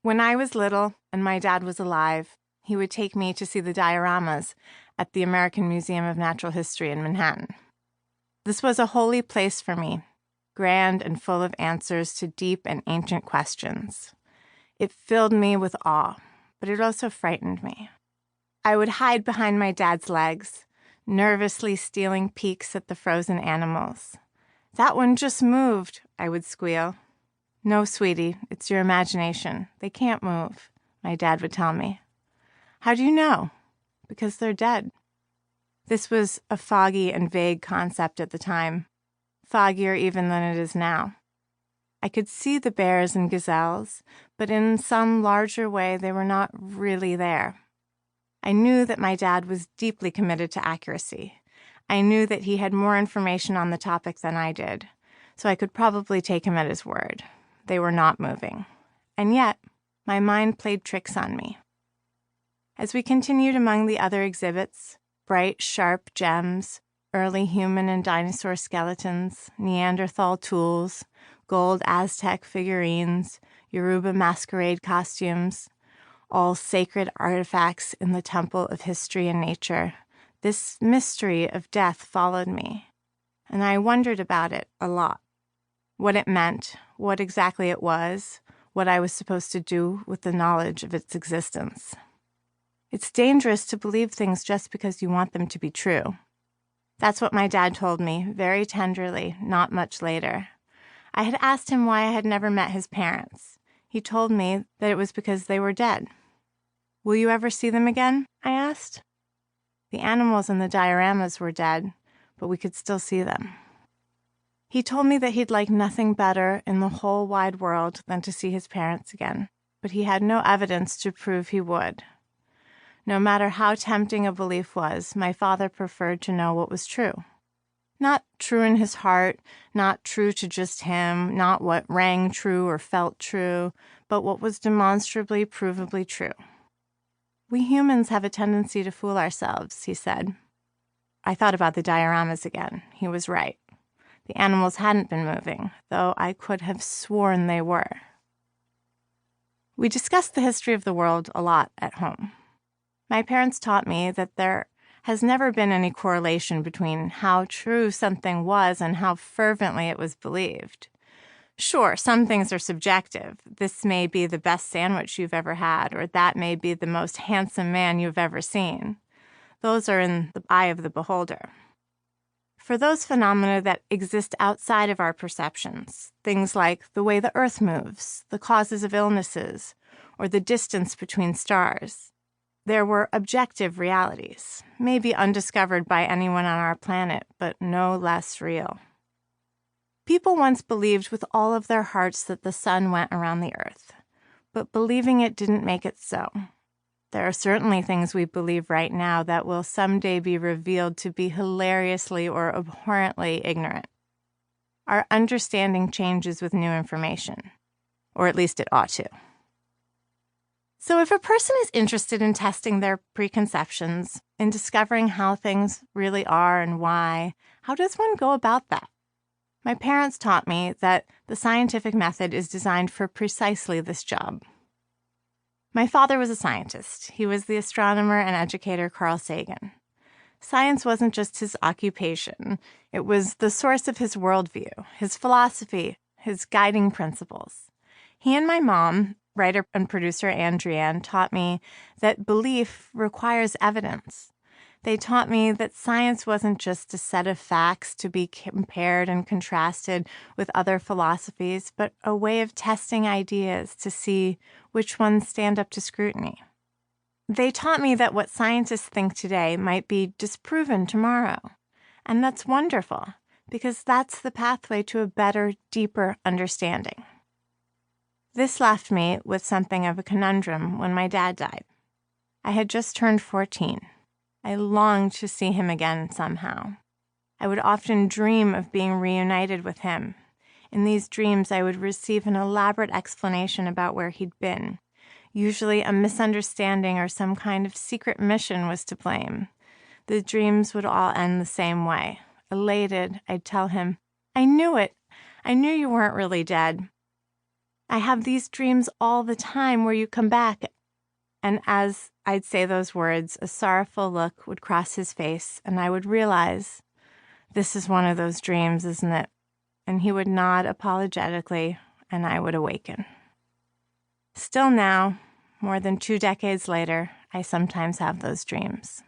When I was little and my dad was alive, he would take me to see the dioramas at the American Museum of Natural History in Manhattan. This was a holy place for me, grand and full of answers to deep and ancient questions. It filled me with awe, but it also frightened me. I would hide behind my dad's legs, nervously stealing peeks at the frozen animals. "That one just moved," I would squeal. "No, sweetie, it's your imagination. They can't move," my dad would tell me. "How do you know?" "Because they're dead." This was a foggy and vague concept at the time, foggier even than it is now. I could see the bears and gazelles, but in some larger way they were not really there. I knew that my dad was deeply committed to accuracy. I knew that he had more information on the topic than I did, so I could probably take him at his word. They were not moving. And yet, my mind played tricks on me. As we continued among the other exhibits, bright, sharp gems, early human and dinosaur skeletons, Neanderthal tools, gold Aztec figurines, Yoruba masquerade costumes, all sacred artifacts in the temple of history and nature, this mystery of death followed me, and I wondered about it a lot. What it meant, what exactly it was, what I was supposed to do with the knowledge of its existence. It's dangerous to believe things just because you want them to be true. That's what my dad told me, very tenderly, not much later. I had asked him why I had never met his parents. He told me that it was because they were dead. "Will you ever see them again?" I asked. The animals in the dioramas were dead, but we could still see them. He told me that he'd like nothing better in the whole wide world than to see his parents again, but he had no evidence to prove he would. No matter how tempting a belief was, my father preferred to know what was true. Not true in his heart, not true to just him, not what rang true or felt true, but what was demonstrably, provably true. "We humans have a tendency to fool ourselves," he said. I thought about the dioramas again. He was right. The animals hadn't been moving, though I could have sworn they were. We discussed the history of the world a lot at home. My parents taught me that there has never been any correlation between how true something was and how fervently it was believed. Sure, some things are subjective. This may be the best sandwich you've ever had, or that may be the most handsome man you've ever seen. Those are in the eye of the beholder. For those phenomena that exist outside of our perceptions, things like the way the earth moves, the causes of illnesses, or the distance between stars, there were objective realities, maybe undiscovered by anyone on our planet, but no less real. People once believed with all of their hearts that the sun went around the earth, but believing it didn't make it so. There are certainly things we believe right now that will someday be revealed to be hilariously or abhorrently ignorant. Our understanding changes with new information, or at least it ought to. So if a person is interested in testing their preconceptions, in discovering how things really are and why, how does one go about that? My parents taught me that the scientific method is designed for precisely this job. My father was a scientist. He was the astronomer and educator Carl Sagan. Science wasn't just his occupation. It was the source of his worldview, his philosophy, his guiding principles. He and my mom, writer and producer Ann Druyan, taught me that belief requires evidence. They taught me that science wasn't just a set of facts to be compared and contrasted with other philosophies, but a way of testing ideas to see which ones stand up to scrutiny. They taught me that what scientists think today might be disproven tomorrow. And that's wonderful, because that's the pathway to a better, deeper understanding. This left me with something of a conundrum when my dad died. I had just turned 14. I longed to see him again somehow. I would often dream of being reunited with him. In these dreams, I would receive an elaborate explanation about where he'd been. Usually a misunderstanding or some kind of secret mission was to blame. The dreams would all end the same way. Elated, I'd tell him, "I knew it. I knew you weren't really dead." I have these dreams all the time where you come back." And as I'd say those words, a sorrowful look would cross his face, and I would realize, this is one of those dreams, isn't it? And he would nod apologetically, and I would awaken. Still now, more than 2 decades later, I sometimes have those dreams.